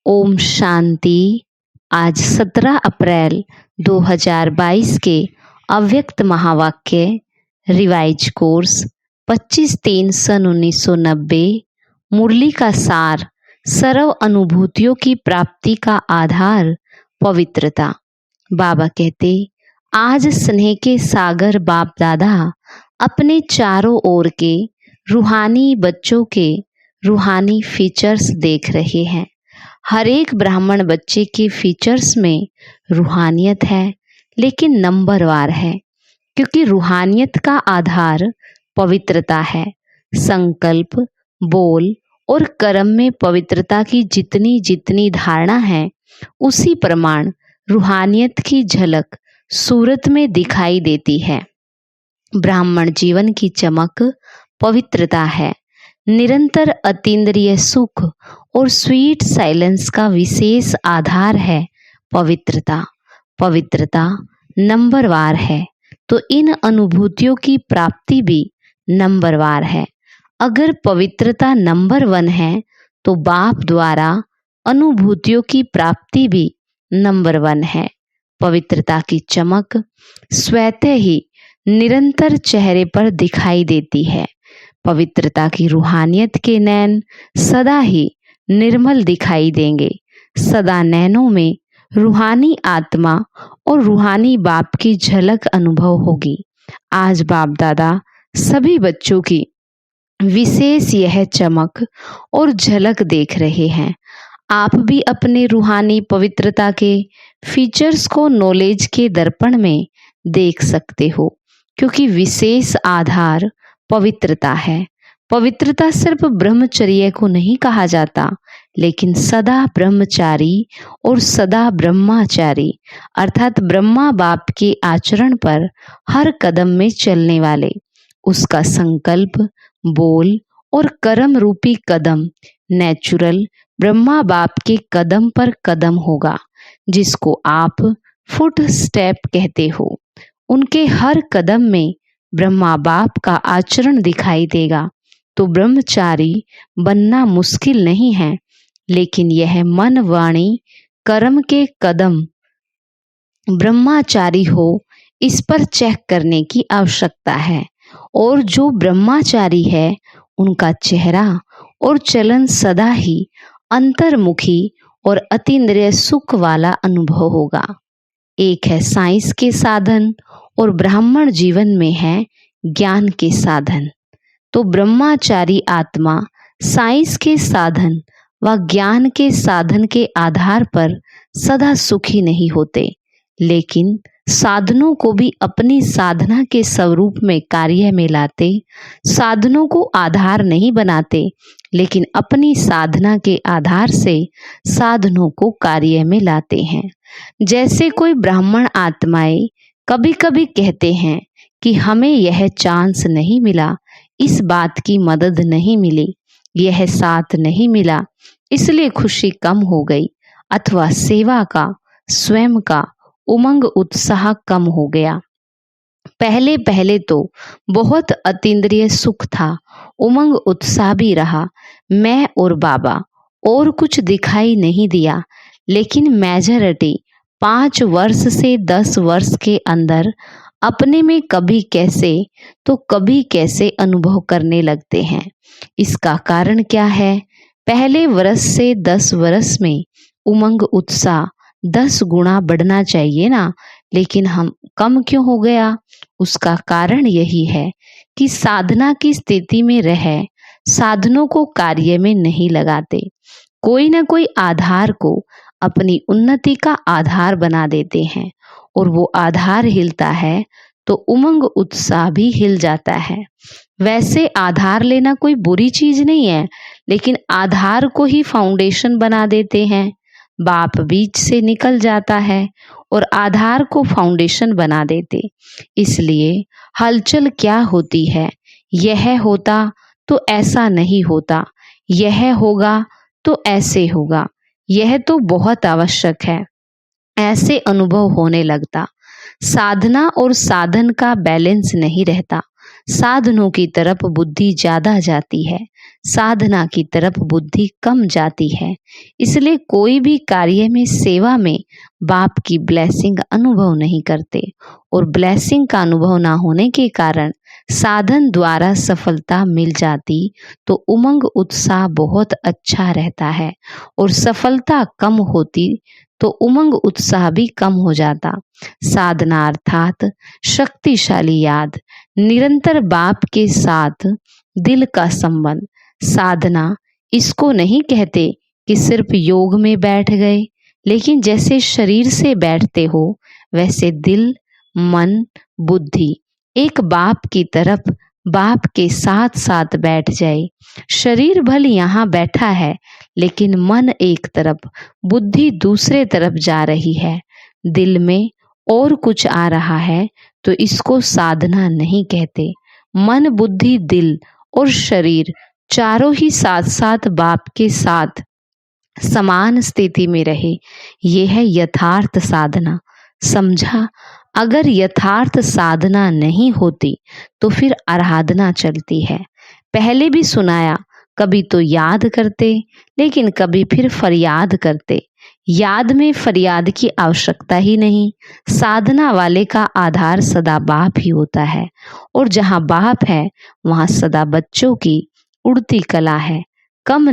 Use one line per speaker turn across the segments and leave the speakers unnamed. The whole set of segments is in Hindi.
ओम शांति। आज 17 अप्रैल 2022 के अव्यक्त महावाक्य रिवाइज कोर्स 25/3 सन 1990। मुरली का सार, सर्व अनुभूतियों की प्राप्ति का आधार पवित्रता। बाबा कहते, आज स्नेह के सागर बाप दादा अपने चारों ओर के रूहानी बच्चों के रूहानी फीचर्स देख रहे हैं। हर एक ब्राह्मण बच्चे के फीचर्स में रूहानियत है, लेकिन नंबरवार है, क्योंकि रूहानियत का आधार पवित्रता है। संकल्प, बोल और कर्म में पवित्रता की जितनी जितनी धारणा है, उसी प्रमाण रूहानियत की झलक सूरत में दिखाई देती है। ब्राह्मण जीवन की चमक पवित्रता है। निरंतर अतीन्द्रिय सुख और स्वीट साइलेंस का विशेष आधार है पवित्रता। पवित्रता नंबरवार है, तो इन अनुभूतियों की प्राप्ति भी नंबरवार है। अगर पवित्रता नंबर 1 है, तो बाप द्वारा अनुभूतियों की प्राप्ति भी नंबर 1 है। पवित्रता की चमक स्वतः ही निरंतर चेहरे पर दिखाई देती है। पवित्रता की रूहानियत के नैन सदा ही निर्मल दिखाई देंगे। सदा नैनों में रूहानी आत्मा और रूहानी बाप की झलक अनुभव होगी। आज बाप दादा सभी बच्चों की विशेष यह चमक और झलक देख रहे हैं। आप भी अपने रूहानी पवित्रता के फीचर्स को नॉलेज के दर्पण में देख सकते हो, क्योंकि विशेष आधार पवित्रता है। पवित्रता सिर्फ ब्रह्मचर्य को नहीं कहा जाता, लेकिन सदा ब्रह्मचारी और सदा ब्रह्माचारी, अर्थात ब्रह्मा बाप के आचरण पर हर कदम में चलने वाले। उसका संकल्प, बोल और कर्म रूपी कदम नेचुरल ब्रह्मा बाप के कदम पर कदम होगा, जिसको आप फुट स्टेप कहते हो। उनके हर कदम में ब्रह्मा बाप का आचरण दिखाई देगा। तो ब्रह्मचारी बनना मुश्किल नहीं है, लेकिन यह मन वाणी कर्म के कदम ब्रह्माचारी हो, इस पर चेक करने की आवश्यकता है। और जो ब्रह्माचारी है, उनका चेहरा और चलन सदा ही अंतर्मुखी और अतीन्द्रिय सुख वाला अनुभव होगा। एक है साइंस के साधन और ब्राह्मण जीवन में है ज्ञान के साधन। तो ब्रह्माचारी आत्मा साइंस के साधन व ज्ञान के साधन के आधार पर सदा सुखी नहीं होते, लेकिन साधनों को भी अपनी साधना के स्वरूप में कार्य में लाते। साधनों को आधार नहीं बनाते, लेकिन अपनी साधना के आधार से साधनों को कार्य में लाते हैं। जैसे कोई ब्राह्मण आत्माएं कभी कभी कहते हैं कि हमें यह चांस नहीं मिला, इस बात की मदद नहीं मिली, यह साथ नहीं मिला, इसलिए खुशी कम हो गई, अथवा सेवा का स्वयं का उमंग उत्साह कम हो गया। पहले पहले तो बहुत अतीन्द्रिय सुख था, उमंग उत्साह भी रहा, मैं और बाबा, और कुछ दिखाई नहीं दिया। लेकिन मेजॉरिटी 5 वर्ष से 10 वर्ष के अंदर अपने में कभी कैसे तो कभी कैसे अनुभव करने लगते हैं। इसका कारण क्या है? पहले वर्ष से 10 वर्ष में उमंग उत्साह 10 गुना बढ़ना चाहिए ना, लेकिन हम कम क्यों हो गया? उसका कारण यही है कि साधना की स्थिति में रह साधनों को कार्य में नहीं लगाते। कोई ना कोई आधार को अपनी उन्नति का आधार बना देते हैं, और वो आधार हिलता है तो उमंग उत्साह भी हिल जाता है। वैसे आधार लेना कोई बुरी चीज नहीं है, लेकिन आधार को ही फाउंडेशन बना देते हैं। बाप बीच से निकल जाता है और आधार को फाउंडेशन बना देते। इसलिए हलचल क्या होती है? यह होता तो ऐसा नहीं होता, यह होगा तो ऐसे होगा, यह तो बहुत आवश्यक है, ऐसे अनुभव होने लगता। साधना और साधन का बैलेंस नहीं रहता। साधनों की तरफ बुद्धि ज्यादा जाती है, साधना की तरफ बुद्धि कम जाती है। इसलिए कोई भी कार्य में, सेवा में बाप की ब्लेसिंग अनुभव नहीं करते, और ब्लेसिंग का अनुभव ना होने के कारण साधन द्वारा सफलता मिल जाती तो उमंग उत्साह बहुत अच्छा रहता है, और सफलता कम होती तो उमंग उत्साह भी कम हो जाता। साधना अर्थात शक्तिशाली याद, निरंतर बाप के साथ दिल का संबंध। साधना इसको नहीं कहते कि सिर्फ योग में बैठ गए, लेकिन जैसे शरीर से बैठते हो वैसे दिल, मन, बुद्धि एक बाप की तरफ, बाप के साथ साथ बैठ जाए। शरीर भल यहाँ बैठा है, लेकिन मन एक तरफ, बुद्धि दूसरे तरफ जा रही है, दिल में और कुछ आ रहा है, तो इसको साधना नहीं कहते। मन, बुद्धि, दिल और शरीर चारों ही साथ साथ बाप के साथ समान स्थिति में रहे, ये है यथार्थ साधना। समझा? अगर यथार्थ साधना नहीं होती तो फिर आराधना चलती है। पहले भी सुनाया, कभी तो याद करते, लेकिन कभी फिर फरियाद करते। याद में फरियाद की आवश्यकता ही नहीं। साधना वाले का आधार सदा बाप ही होता है, और जहाँ बाप है वहाँ सदा बच्चों की उड़ती कला है। कम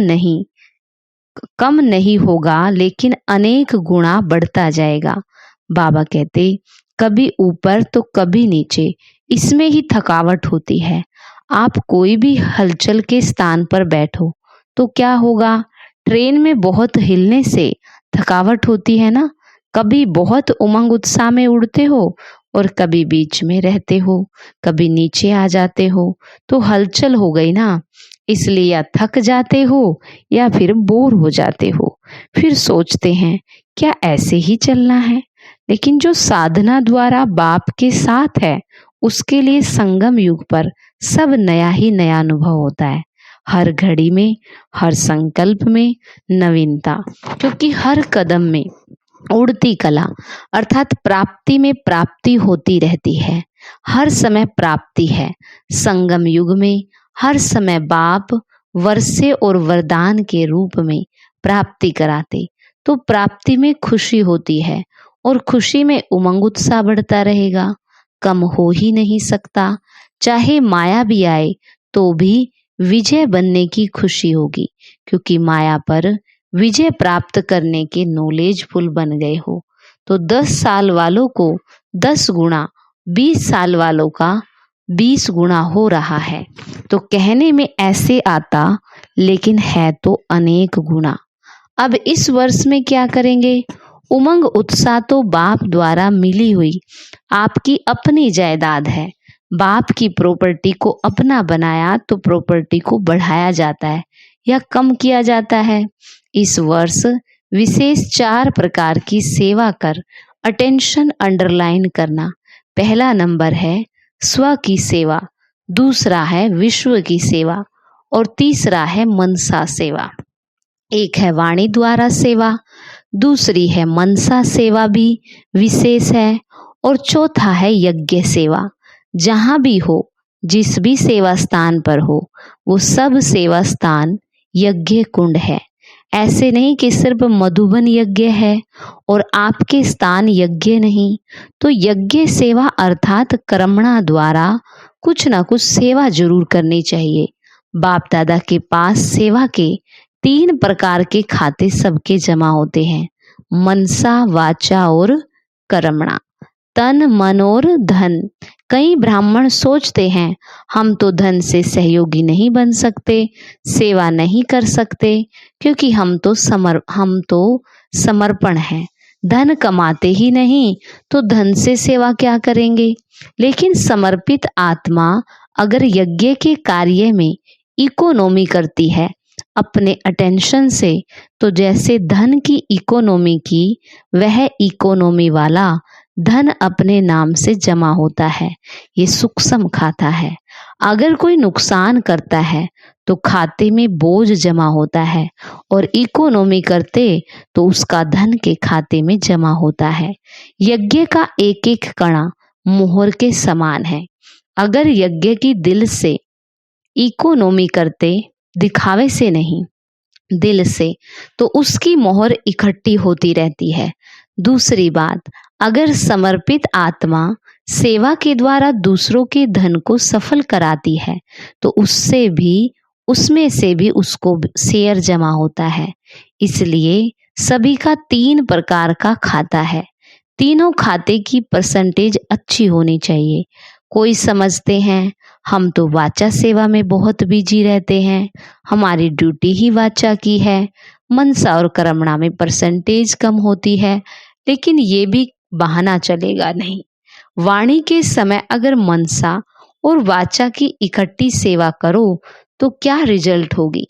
नहीं होगा, लेकिन अनेक गुणा बढ़ता जाएगा। बाबा कहते, कभी ऊपर तो कभी नीचे, इसमें ही थकावट होती है। आप कोई भी हलचल के स्थान पर बैठो तो क्या होगा? ट्रेन में बहुत हिलने से थकावट होती है ना। कभी बहुत उमंग उत्साह में उड़ते हो और कभी बीच में रहते हो, कभी नीचे आ जाते हो, तो हलचल हो गई ना। इसलिए या थक जाते हो या फिर बोर हो जाते हो, फिर सोचते हैं क्या ऐसे ही चलना है। लेकिन जो साधना द्वारा बाप के साथ है, उसके लिए संगम युग पर सब नया ही नया अनुभव होता है। हर घड़ी में, हर संकल्प में नवीनता, क्योंकि हर कदम में उड़ती कला अर्थात प्राप्ति में प्राप्ति होती रहती है। हर समय प्राप्ति है। संगम युग में हर समय बाप वर्षे और वरदान के रूप में प्राप्ति कराते, तो प्राप्ति में खुशी होती है, और खुशी में उमंग उत्साह बढ़ता रहेगा, कम हो ही नहीं सकता। चाहे माया भी आए तो भी विजय बनने की खुशी होगी, क्योंकि माया पर विजय प्राप्त करने के नॉलेजफुल बन गए हो। तो 10 साल वालों को 10 गुना, 20 साल वालों का 20 गुना हो रहा है। तो कहने में ऐसे आता, लेकिन है तो अनेक गुना। अब इस वर्ष में क्या करेंगे? उमंग उत्साह तो बाप द्वारा मिली हुई आपकी अपनी जायदाद है। बाप की प्रॉपर्टी को अपना बनाया तो प्रॉपर्टी को बढ़ाया जाता है या कम किया जाता है। इस वर्ष विशेष 4 प्रकार की सेवा कर अटेंशन अंडरलाइन करना। पहला नंबर है स्व की सेवा, दूसरा है विश्व की सेवा, और तीसरा है मनसा सेवा। एक है वाणी द्वारा सेवा, दूसरी है मनसा सेवा भी विशेष है, और चौथा है यज्ञ सेवा। जहाँ भी हो, जिस भी सेवा स्थान पर हो, वो सब सेवा स्थान यज्ञ कुंड है। ऐसे नहीं कि सिर्फ मधुबन यज्ञ है और आपके स्थान यज्ञ नहीं। तो यज्ञ सेवा अर्थात कर्मणा द्वारा कुछ ना कुछ सेवा जरूर करनी चाहिए। बाप दादा के पास सेवा के 3 प्रकार के खाते सबके जमा होते हैं, मनसा, वाचा और कर्मणा, तन, मन और धन। कई ब्राह्मण सोचते हैं हम तो धन से सहयोगी नहीं बन सकते, सेवा नहीं कर सकते, क्योंकि हम तो समर्पण हैं, धन कमाते ही नहीं तो धन से सेवा क्या करेंगे। लेकिन समर्पित आत्मा अगर यज्ञ के कार्य में इकोनॉमी करती है अपने अटेंशन से, तो जैसे धन की इकोनॉमी की, वह इकोनॉमी वाला धन अपने नाम से जमा होता है। ये सूक्ष्म खाता है। अगर कोई नुकसान करता है तो खाते में बोझ जमा होता है, और इकोनॉमी करते तो उसका धन के खाते में जमा होता है। यज्ञ का एक एक कणा मोहर के समान है। अगर यज्ञ की दिल से इकोनॉमी करते, दिखावे से नहीं, दिल से, तो उसकी मोहर इकट्ठी होती रहती है। दूसरी बात, अगर समर्पित आत्मा सेवा के द्वारा दूसरों के धन को सफल कराती है तो उसमें से भी उसको शेयर जमा होता है। इसलिए सभी का 3 प्रकार का खाता है। तीनों खाते की परसेंटेज अच्छी होनी चाहिए। कोई समझते हैं हम तो वाचा सेवा में बहुत बिजी रहते हैं, हमारी ड्यूटी ही वाचा की है, मनसा और कर्मणा में परसेंटेज कम होती है। लेकिन ये भी बहाना चलेगा नहीं। वाणी के समय अगर मनसा और वाचा की इकट्ठी सेवा करो तो क्या रिजल्ट होगी।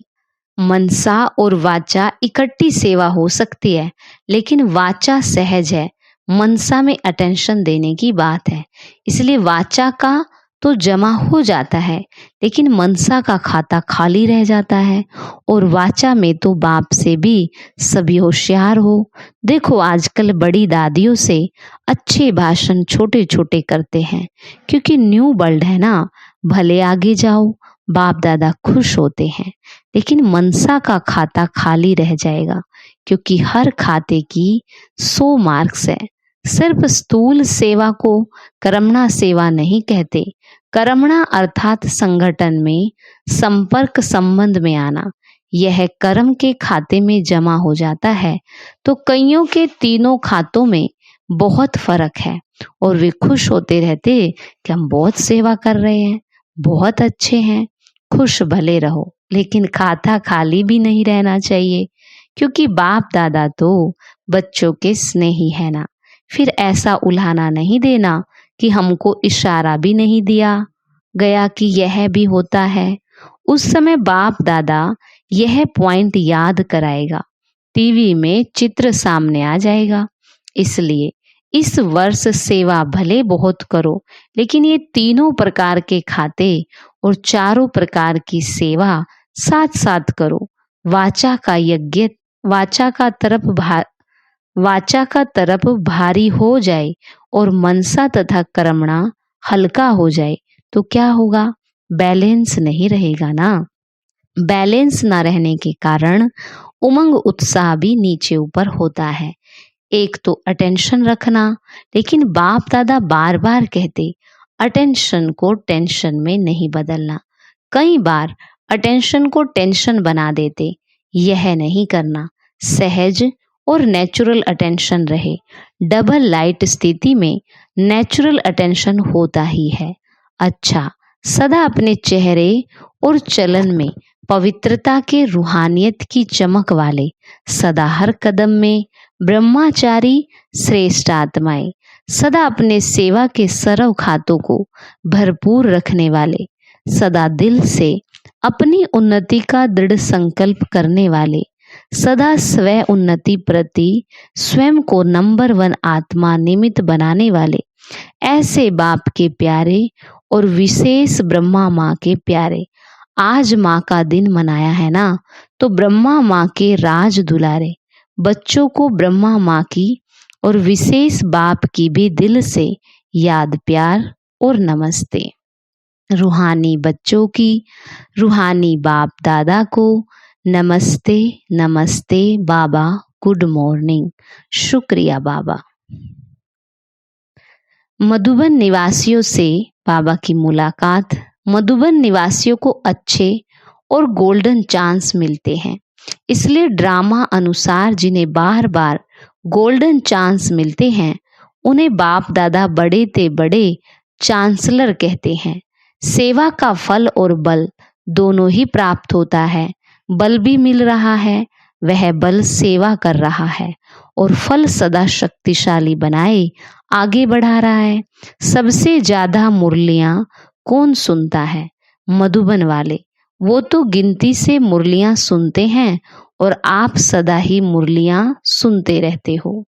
मनसा और वाचा इकट्ठी सेवा हो सकती है, लेकिन वाचा सहज है, मनसा में अटेंशन देने की बात है। इसलिए वाचा का तो जमा हो जाता है, लेकिन मनसा का खाता खाली रह जाता है। और वाचा में तो बाप से भी सभी होशियार हो। देखो आजकल बड़ी दादियों से अच्छे भाषण छोटे छोटे करते हैं, क्योंकि न्यू वर्ल्ड है ना, भले आगे जाओ, बाप दादा खुश होते हैं। लेकिन मनसा का खाता खाली रह जाएगा, क्योंकि हर खाते की 100 मार्क्स है। सिर्फ स्थूल सेवा को कर्मणा सेवा नहीं कहते। कर्मणा अर्थात संगठन में संपर्क संबंध में आना, यह कर्म के खाते में जमा हो जाता है। तो कईयों के तीनों खातों में बहुत फर्क है और वे खुश होते रहते कि हम बहुत सेवा कर रहे हैं, बहुत अच्छे हैं। खुश भले रहो, लेकिन खाता खाली भी नहीं रहना चाहिए, क्योंकि बाप दादा तो बच्चों के स्नेही है ना। फिर ऐसा उल्हाना नहीं देना कि हमको इशारा भी नहीं दिया गया कि यह भी होता है। उस समय बाप दादा यह पॉइंट याद कराएगा, टीवी में चित्र सामने आ जाएगा। इसलिए इस वर्ष सेवा भले बहुत करो, लेकिन ये तीनों प्रकार के खाते और चारों प्रकार की सेवा साथ साथ करो। वाचा का यज्ञ वाचा का तरफ भारी हो जाए और मनसा तथा कर्मणा हल्का हो जाए तो क्या होगा, बैलेंस नहीं रहेगा ना। बैलेंस ना रहने के कारण उमंग उत्साह भी नीचे ऊपर होता है। एक तो अटेंशन रखना, लेकिन बाप दादा बार बार कहते अटेंशन को टेंशन में नहीं बदलना। कई बार अटेंशन को टेंशन बना देते, यह नहीं करना। सहज और नेचुरल अटेंशन रहे। डबल लाइट स्थिति में नेचुरल अटेंशन होता ही है। अच्छा, सदा अपने चेहरे और चलन में पवित्रता के रूहानियत की चमक वाले, सदा हर कदम में ब्रह्मचारी श्रेष्ठ आत्माएं, सदा अपने सेवा के सर्व खातों को भरपूर रखने वाले, सदा दिल से अपनी उन्नति का दृढ़ संकल्प करने वाले, सदा स्व उन्नति प्रति स्वयं को नंबर 1 आत्मा निमित्त बनाने वाले, ऐसे बाप के प्यारे और विशेष ब्रह्मा माँ के प्यारे। आज माँ का दिन मनाया है ना, तो ब्रह्मा माँ के राज दुलारे बच्चों को ब्रह्मा माँ की और विशेष बाप की भी दिल से याद, प्यार और नमस्ते। रूहानी बच्चों की रूहानी बाप दादा को नमस्ते नमस्ते बाबा, गुड मॉर्निंग, शुक्रिया बाबा। मधुबन निवासियों से बाबा की मुलाकात। मधुबन निवासियों को अच्छे और गोल्डन चांस मिलते हैं, इसलिए ड्रामा अनुसार जिन्हें बार बार गोल्डन चांस मिलते हैं उन्हें बाप दादा बड़े ते बड़े चांसलर कहते हैं। सेवा का फल और बल दोनों ही प्राप्त होता है। बल भी मिल रहा है, वह बल सेवा कर रहा है, और फल सदा शक्तिशाली बनाए आगे बढ़ा रहा है। सबसे ज्यादा मुरलियां कौन सुनता है? मधुबन वाले। वो तो गिनती से मुरलियां सुनते हैं और आप सदा ही मुरलियां सुनते रहते हो।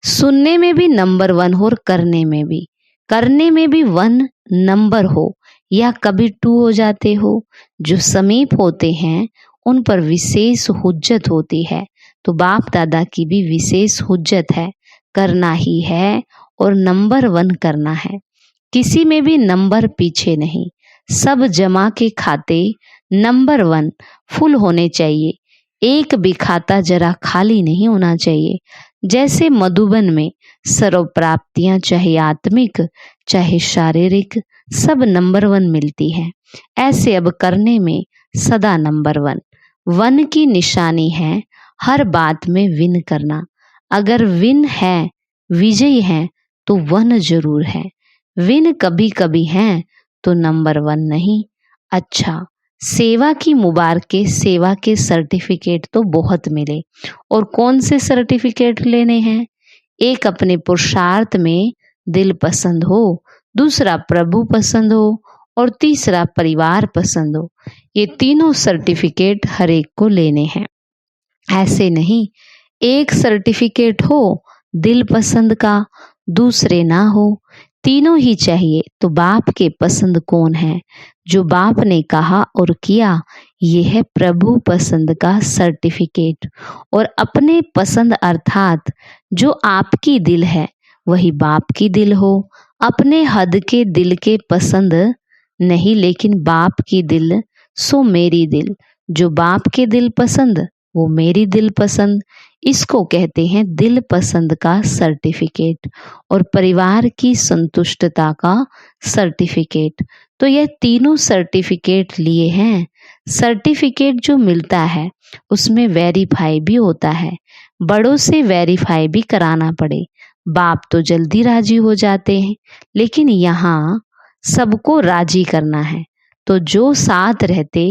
सुनने में भी नंबर 1 हो और करने में भी 1 नंबर हो, या कभी 2 हो जाते हो। जो समीप होते हैं उन पर विशेष हुज्जत होती है, तो बाप दादा की भी विशेष हुज्जत है। करना ही है और नंबर 1 करना है। किसी में भी नंबर पीछे नहीं। सब जमा के खाते नंबर 1 फुल होने चाहिए। एक भी खाता जरा खाली नहीं होना चाहिए। जैसे मधुबन में सर्व प्राप्तियां चाहे आत्मिक चाहे शारीरिक सब नंबर 1 मिलती है, ऐसे अब करने में सदा नंबर 1। 1 की निशानी है हर बात में विन करना। अगर विन है, विजयी है, तो 1 जरूर है। विन कभी कभी है तो नंबर 1 नहीं। अच्छा, सेवा की मुबारकें, सेवा के सर्टिफिकेट तो बहुत मिले। और कौन से सर्टिफिकेट लेने हैं? एक अपने पुरुषार्थ में दिल पसंद हो, दूसरा प्रभु पसंद हो और तीसरा परिवार पसंद हो। ये तीनों सर्टिफिकेट हर एक को लेने हैं। ऐसे नहीं एक सर्टिफिकेट हो दिल पसंद का, दूसरे ना हो। तीनों ही चाहिए। तो बाप के पसंद कौन है? जो बाप ने कहा और किया, ये है प्रभु पसंद का सर्टिफिकेट। और अपने पसंद अर्थात जो आपकी दिल है वही बाप की दिल हो। अपने हद के दिल के पसंद नहीं, लेकिन बाप की दिल सो मेरी दिल। जो बाप के दिल पसंद वो मेरी दिल पसंद। इसको कहते हैं दिल पसंद का सर्टिफिकेट और परिवार की संतुष्टता का सर्टिफिकेट। तो यह तीनों सर्टिफिकेट लिए हैं। सर्टिफिकेट जो मिलता है उसमें वेरीफाई भी होता है। बड़ों से वेरीफाई भी कराना पड़े। बाप तो जल्दी राजी हो जाते हैं, लेकिन यहाँ सबको राजी करना है। तो जो साथ रहते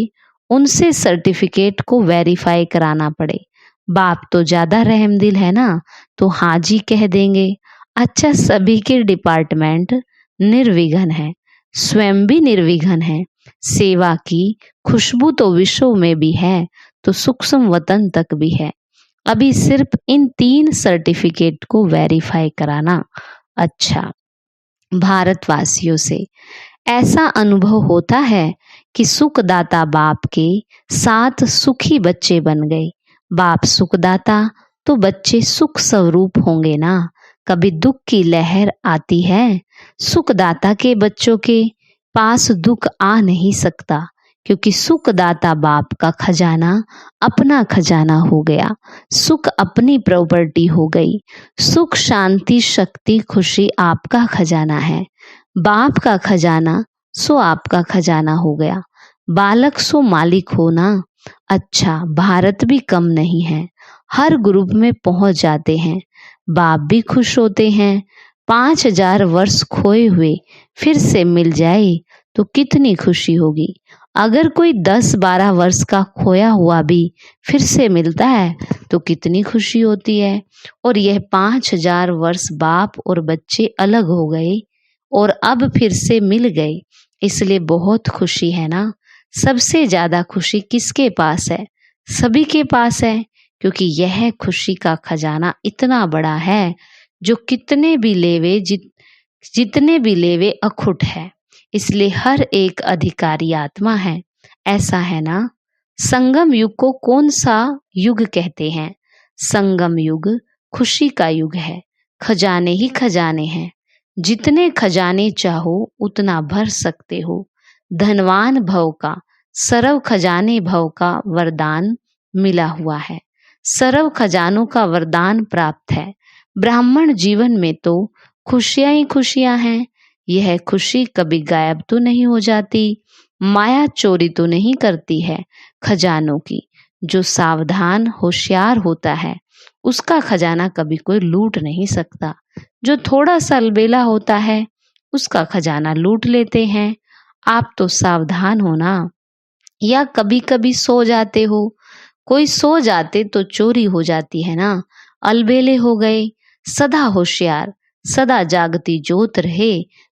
उनसे सर्टिफिकेट को वेरीफाई कराना पड़े। बाप तो ज्यादा रहमदिल है ना, तो हाँ जी कह देंगे। अच्छा, सभी के डिपार्टमेंट निर्विघ्न है, स्वयं भी निर्विघ्न है। सेवा की खुशबू तो विश्व में भी है, तो सूक्ष्म वतन तक भी है। अभी सिर्फ इन 3 सर्टिफिकेट को वेरीफाई कराना। अच्छा, भारतवासियों से ऐसा अनुभव होता है कि सुखदाता बाप के 7 सुखी बच्चे बन गए। बाप सुखदाता तो बच्चे सुख स्वरूप होंगे ना। कभी दुख की लहर आती है, सुखदाता के बच्चों के पास दुख आ नहीं सकता, क्योंकि सुखदाता बाप का खजाना अपना खजाना हो गया। सुख अपनी प्रॉपर्टी हो गई। सुख, शांति, शक्ति, खुशी आपका खजाना है। बाप का खजाना सो आपका खजाना हो गया। बालक सो मालिक हो ना। अच्छा, भारत भी कम नहीं है, हर ग्रुप में पहुंच जाते हैं। बाप भी खुश होते हैं। 5000 वर्ष खोए हुए फिर से मिल जाए तो कितनी खुशी होगी। अगर कोई 10-12 वर्ष का खोया हुआ भी फिर से मिलता है तो कितनी खुशी होती है। और यह 5000 वर्ष बाप और बच्चे अलग हो गए और अब फिर से मिल गए, इसलिए बहुत खुशी है ना। सबसे ज्यादा खुशी किसके पास है? सभी के पास है, क्योंकि यह खुशी का खजाना इतना बड़ा है जो कितने भी लेवे जितने भी लेवे अखुट है। इसलिए हर एक अधिकारी आत्मा है। ऐसा है ना। संगम युग को कौन सा युग कहते हैं? संगम युग खुशी का युग है। खजाने ही खजाने हैं। जितने खजाने चाहो उतना भर सकते हो। धनवान भव का, सर्व खजाने भव का वरदान मिला हुआ है। सर्व खजानों का वरदान प्राप्त है। ब्राह्मण जीवन में तो खुशियां ही खुशियां हैं। यह खुशी कभी गायब तो नहीं हो जाती। माया चोरी तो नहीं करती है खजानों की। जो सावधान होशियार होता है उसका खजाना कभी कोई लूट नहीं सकता। जो थोड़ा सा अलबेला होता है उसका खजाना लूट लेते हैं। आप तो सावधान हो ना। या कभी कभी सो जाते हो। कोई सो जाते तो चोरी हो जाती है ना। अलबेले हो गए। सदा होशियार, सदा जागती ज्योत रहे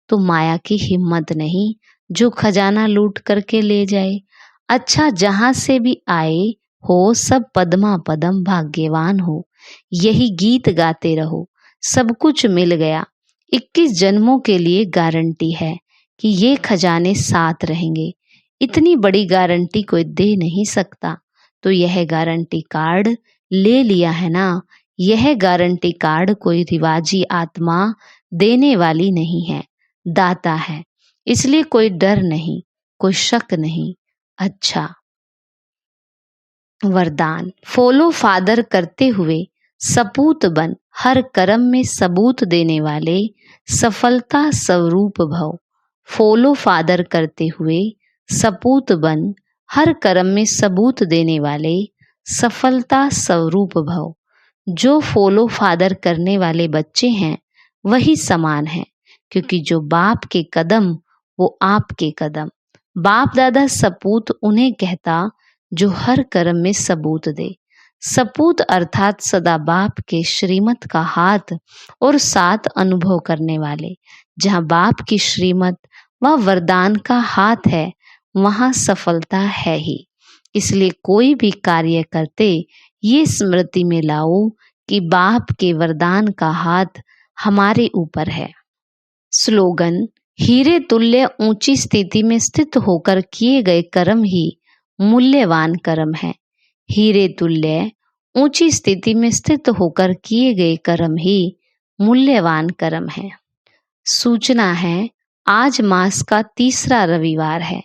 तो माया की हिम्मत नहीं जो खजाना लूट करके ले जाए। अच्छा, जहां से भी आए हो सब पद्मा पदम भाग्यवान हो। यही गीत गाते रहो। सब कुछ मिल गया। 21 जन्मों के लिए गारंटी है कि ये खजाने साथ रहेंगे। इतनी बड़ी गारंटी कोई दे नहीं सकता। तो यह गारंटी कार्ड ले लिया है ना। यह गारंटी कार्ड कोई रिवाजी आत्मा देने वाली नहीं है। दाता है, इसलिए कोई डर नहीं, कोई शक नहीं। अच्छा, वरदान। फॉलो फादर करते हुए सपूत बन, हर कर्म में सबूत देने वाले सफलता स्वरूप भव। फॉलो फादर करते हुए सपूत बन, हर कर्म में सबूत देने वाले सफलता स्वरूप भव। जो फॉलो फादर करने वाले बच्चे हैं वही समान हैं, क्योंकि जो बाप के कदम वो आपके कदम। बाप दादा सपूत उन्हें कहता जो हर कर्म में सबूत दे। सपूत अर्थात सदा बाप के श्रीमत का हाथ और साथ अनुभव करने वाले। जहाँ बाप की श्रीमत व वरदान का हाथ है वहाँ सफलता है ही। इसलिए कोई भी कार्य करते ये स्मृति में लाओ कि बाप के वरदान का हाथ हमारे ऊपर है। स्लोगन। हीरे तुल्य ऊंची स्थिति में स्थित होकर किए गए कर्म ही मूल्यवान कर्म है। हीरे तुल्य ऊंची स्थिति में स्थित होकर किए गए कर्म ही मूल्यवान कर्म है। सूचना है, आज मास का तीसरा रविवार है।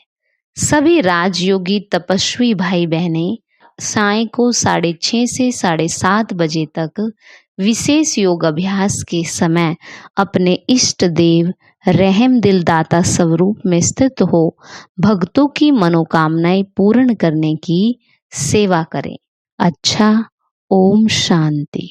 सभी राजयोगी तपस्वी भाई बहनें साय को 6:30 से 7:30 बजे तक विशेष योग अभ्यास के समय अपने इष्ट देव रहम दिल दाता स्वरूप में स्थित हो भक्तों की मनोकामनाएं पूर्ण करने की सेवा करें। अच्छा, ओम शांति।